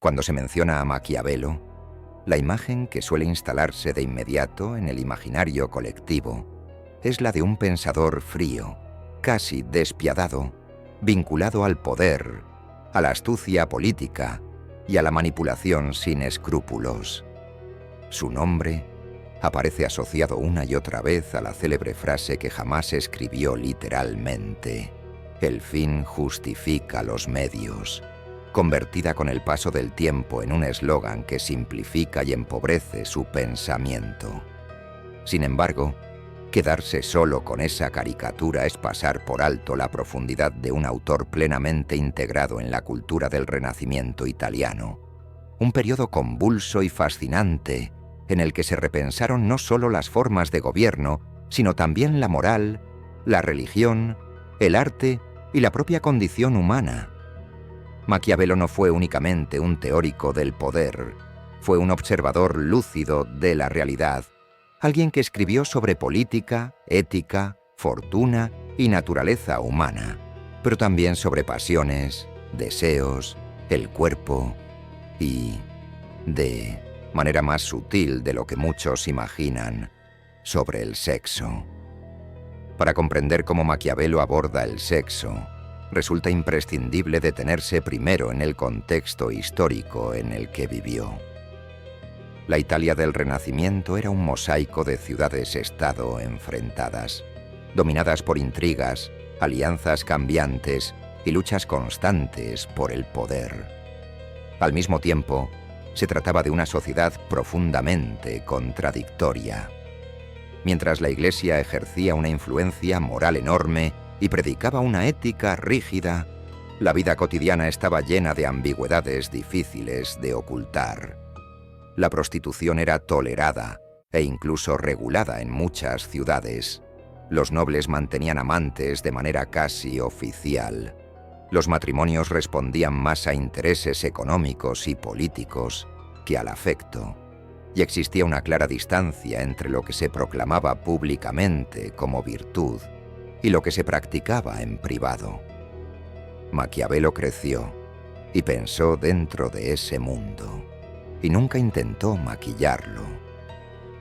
Cuando se menciona a Maquiavelo, la imagen que suele instalarse de inmediato en el imaginario colectivo es la de un pensador frío, casi despiadado, vinculado al poder, a la astucia política y a la manipulación sin escrúpulos. Su nombre aparece asociado una y otra vez a la célebre frase que jamás escribió literalmente: «El fin justifica los medios», convertida con el paso del tiempo en un eslogan que simplifica y empobrece su pensamiento. Sin embargo, quedarse solo con esa caricatura es pasar por alto la profundidad de un autor plenamente integrado en la cultura del Renacimiento italiano, un periodo convulso y fascinante en el que se repensaron no solo las formas de gobierno, sino también la moral, la religión, el arte y la propia condición humana. Maquiavelo no fue únicamente un teórico del poder, fue un observador lúcido de la realidad, alguien que escribió sobre política, ética, fortuna y naturaleza humana, pero también sobre pasiones, deseos, el cuerpo y, de manera más sutil de lo que muchos imaginan, sobre el sexo. Para comprender cómo Maquiavelo aborda el sexo, resulta imprescindible detenerse primero en el contexto histórico en el que vivió. La Italia del Renacimiento era un mosaico de ciudades-estado enfrentadas, dominadas por intrigas, alianzas cambiantes y luchas constantes por el poder. Al mismo tiempo, se trataba de una sociedad profundamente contradictoria. Mientras la Iglesia ejercía una influencia moral enorme y predicaba una ética rígida, la vida cotidiana estaba llena de ambigüedades difíciles de ocultar. La prostitución era tolerada e incluso regulada en muchas ciudades. Los nobles mantenían amantes de manera casi oficial. Los matrimonios respondían más a intereses económicos y políticos que al afecto, y existía una clara distancia entre lo que se proclamaba públicamente como virtud y lo que se practicaba en privado. Maquiavelo creció y pensó dentro de ese mundo, y nunca intentó maquillarlo.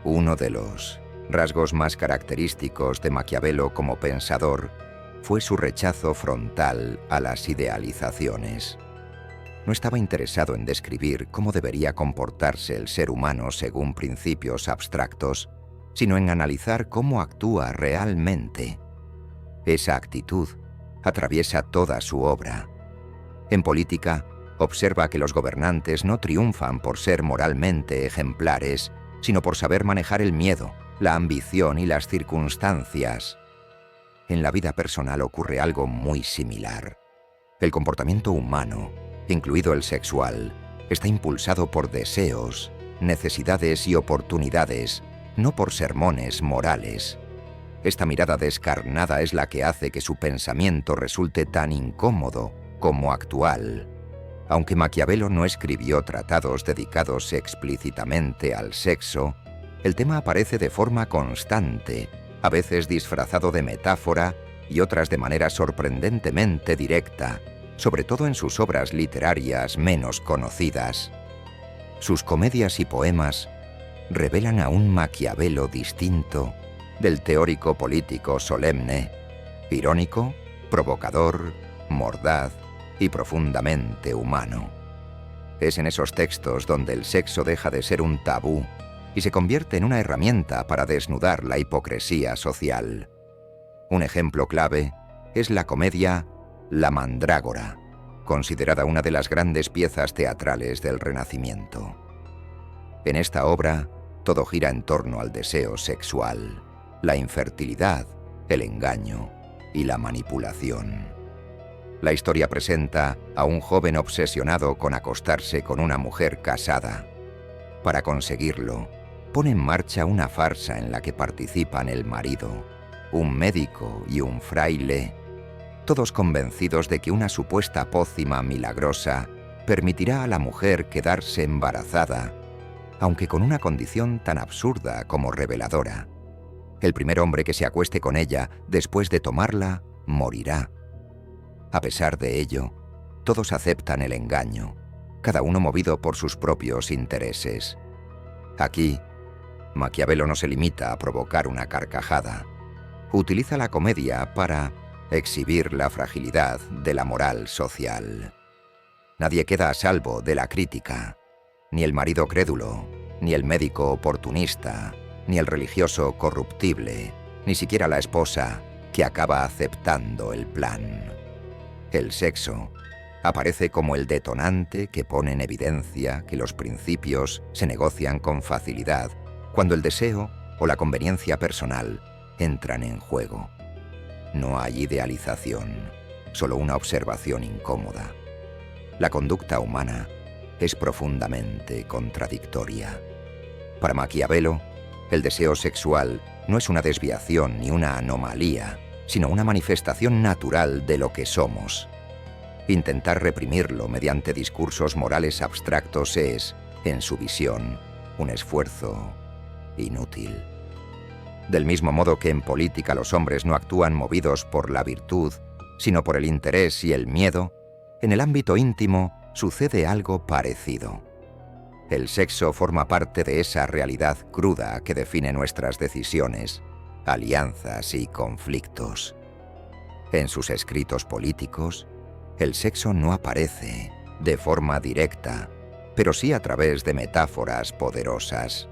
Uno de los rasgos más característicos de Maquiavelo como pensador fue su rechazo frontal a las idealizaciones. No estaba interesado en describir cómo debería comportarse el ser humano según principios abstractos, sino en analizar cómo actúa realmente. Esa actitud atraviesa toda su obra. En política, observa que los gobernantes no triunfan por ser moralmente ejemplares, sino por saber manejar el miedo, la ambición y las circunstancias. En la vida personal ocurre algo muy similar. El comportamiento humano, incluido el sexual, está impulsado por deseos, necesidades y oportunidades, no por sermones morales. Esta mirada descarnada es la que hace que su pensamiento resulte tan incómodo como actual. Aunque Maquiavelo no escribió tratados dedicados explícitamente al sexo, el tema aparece de forma constante, a veces disfrazado de metáfora y otras de manera sorprendentemente directa, sobre todo en sus obras literarias menos conocidas. Sus comedias y poemas revelan a un Maquiavelo distinto del teórico político solemne, irónico, provocador, mordaz y profundamente humano. Es en esos textos donde el sexo deja de ser un tabú y se convierte en una herramienta para desnudar la hipocresía social. Un ejemplo clave es la comedia La Mandrágora, considerada una de las grandes piezas teatrales del Renacimiento. En esta obra, todo gira en torno al deseo sexual, la infertilidad, el engaño y la manipulación. La historia presenta a un joven obsesionado con acostarse con una mujer casada. Para conseguirlo, pone en marcha una farsa en la que participan el marido, un médico y un fraile, todos convencidos de que una supuesta pócima milagrosa permitirá a la mujer quedarse embarazada, aunque con una condición tan absurda como reveladora. El primer hombre que se acueste con ella después de tomarla morirá. A pesar de ello, todos aceptan el engaño, cada uno movido por sus propios intereses. Aquí, Maquiavelo no se limita a provocar una carcajada. Utiliza la comedia para exhibir la fragilidad de la moral social. Nadie queda a salvo de la crítica, ni el marido crédulo, ni el médico oportunista, ni el religioso corruptible, ni siquiera la esposa que acaba aceptando el plan. El sexo aparece como el detonante que pone en evidencia que los principios se negocian con facilidad cuando el deseo o la conveniencia personal entran en juego. No hay idealización, solo una observación incómoda. La conducta humana es profundamente contradictoria. Para Maquiavelo, el deseo sexual no es una desviación ni una anomalía, sino una manifestación natural de lo que somos. Intentar reprimirlo mediante discursos morales abstractos es, en su visión, un esfuerzo inútil. Del mismo modo que en política los hombres no actúan movidos por la virtud, sino por el interés y el miedo, en el ámbito íntimo sucede algo parecido. El sexo forma parte de esa realidad cruda que define nuestras decisiones, alianzas y conflictos. En sus escritos políticos, el sexo no aparece de forma directa, pero sí a través de metáforas poderosas.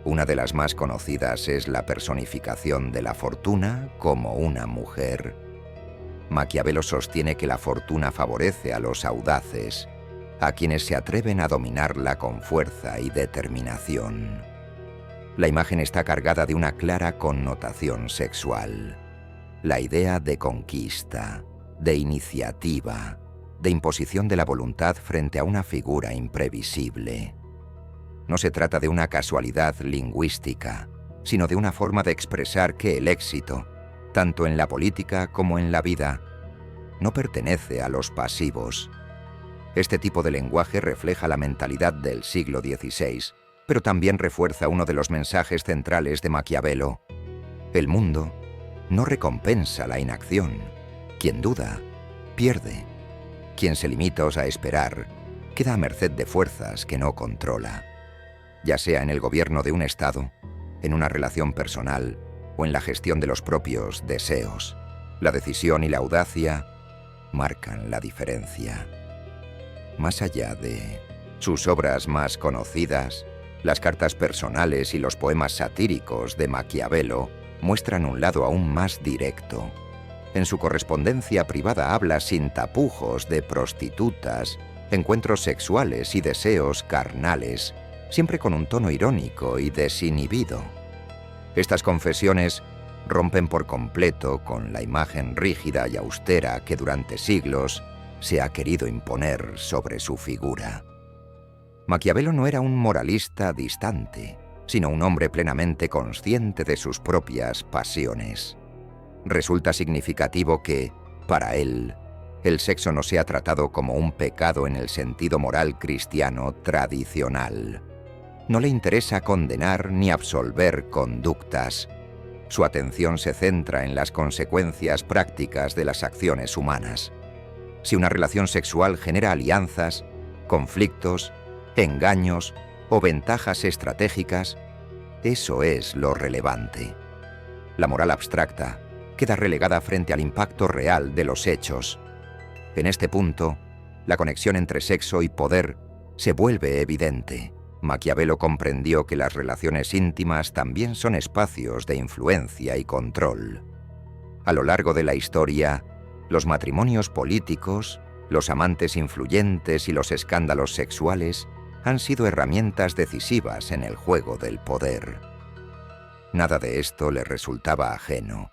Una de las más conocidas es la personificación de la fortuna como una mujer. Maquiavelo sostiene que la fortuna favorece a los audaces, a quienes se atreven a dominarla con fuerza y determinación. La imagen está cargada de una clara connotación sexual. La idea de conquista, de iniciativa, de imposición de la voluntad frente a una figura imprevisible. No se trata de una casualidad lingüística, sino de una forma de expresar que el éxito, tanto en la política como en la vida, no pertenece a los pasivos. Este tipo de lenguaje refleja la mentalidad del siglo XVI, pero también refuerza uno de los mensajes centrales de Maquiavelo. El mundo no recompensa la inacción. Quien duda, pierde. Quien se limita a esperar, queda a merced de fuerzas que no controla. Ya sea en el gobierno de un Estado, en una relación personal o en la gestión de los propios deseos, la decisión y la audacia marcan la diferencia. Más allá de sus obras más conocidas, las cartas personales y los poemas satíricos de Maquiavelo muestran un lado aún más directo. En su correspondencia privada habla sin tapujos de prostitutas, encuentros sexuales y deseos carnales, siempre con un tono irónico y desinhibido. Estas confesiones rompen por completo con la imagen rígida y austera que durante siglos se ha querido imponer sobre su figura. Maquiavelo no era un moralista distante, sino un hombre plenamente consciente de sus propias pasiones. Resulta significativo que, para él, el sexo no sea tratado como un pecado en el sentido moral cristiano tradicional. No le interesa condenar ni absolver conductas. Su atención se centra en las consecuencias prácticas de las acciones humanas. Si una relación sexual genera alianzas, conflictos, engaños o ventajas estratégicas, eso es lo relevante. La moral abstracta queda relegada frente al impacto real de los hechos. En este punto, la conexión entre sexo y poder se vuelve evidente. Maquiavelo comprendió que las relaciones íntimas también son espacios de influencia y control. A lo largo de la historia, los matrimonios políticos, los amantes influyentes y los escándalos sexuales han sido herramientas decisivas en el juego del poder. Nada de esto le resultaba ajeno,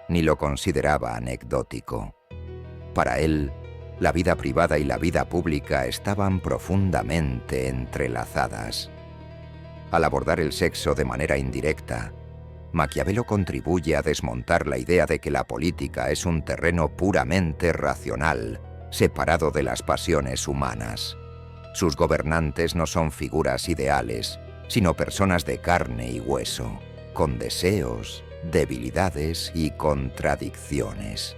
ni lo consideraba anecdótico. Para él, la vida privada y la vida pública estaban profundamente entrelazadas. Al abordar el sexo de manera indirecta, Maquiavelo contribuye a desmontar la idea de que la política es un terreno puramente racional, separado de las pasiones humanas. Sus gobernantes no son figuras ideales, sino personas de carne y hueso, con deseos, debilidades y contradicciones.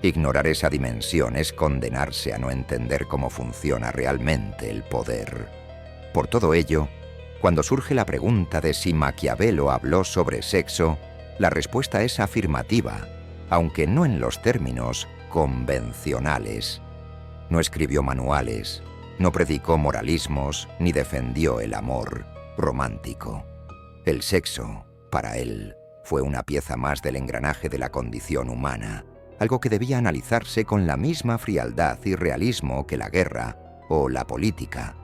Ignorar esa dimensión es condenarse a no entender cómo funciona realmente el poder. Por todo ello, cuando surge la pregunta de si Maquiavelo habló sobre sexo, la respuesta es afirmativa, aunque no en los términos convencionales. No escribió manuales, no predicó moralismos ni defendió el amor romántico. El sexo, para él, fue una pieza más del engranaje de la condición humana, algo que debía analizarse con la misma frialdad y realismo que la guerra o la política.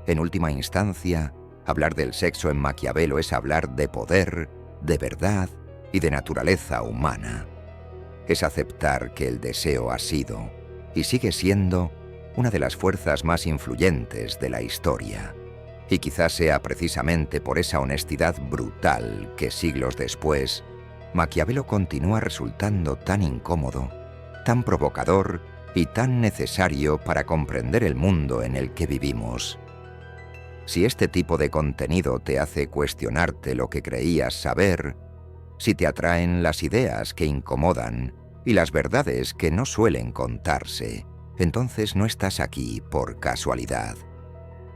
En última instancia, hablar del sexo en Maquiavelo es hablar de poder, de verdad y de naturaleza humana. Es aceptar que el deseo ha sido, y sigue siendo, una de las fuerzas más influyentes de la historia. Y quizás sea precisamente por esa honestidad brutal que siglos después, Maquiavelo continúa resultando tan incómodo, tan provocador y tan necesario para comprender el mundo en el que vivimos. Si este tipo de contenido te hace cuestionarte lo que creías saber, si te atraen las ideas que incomodan y las verdades que no suelen contarse, entonces no estás aquí por casualidad.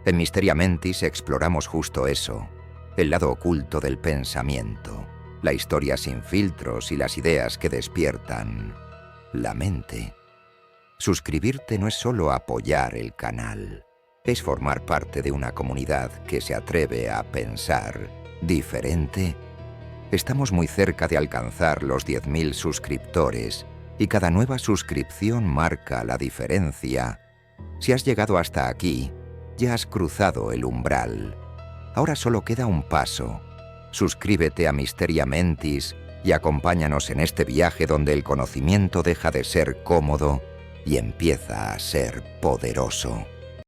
En Mysteria Mentis exploramos justo eso, el lado oculto del pensamiento, la historia sin filtros y las ideas que despiertan la mente. Suscribirte no es solo apoyar el canal, es formar parte de una comunidad que se atreve a pensar diferente. Estamos muy cerca de alcanzar los 10.000 suscriptores y cada nueva suscripción marca la diferencia. Si has llegado hasta aquí, ya has cruzado el umbral. Ahora solo queda un paso. Suscríbete a Mysteria Mentis y acompáñanos en este viaje donde el conocimiento deja de ser cómodo y empieza a ser poderoso.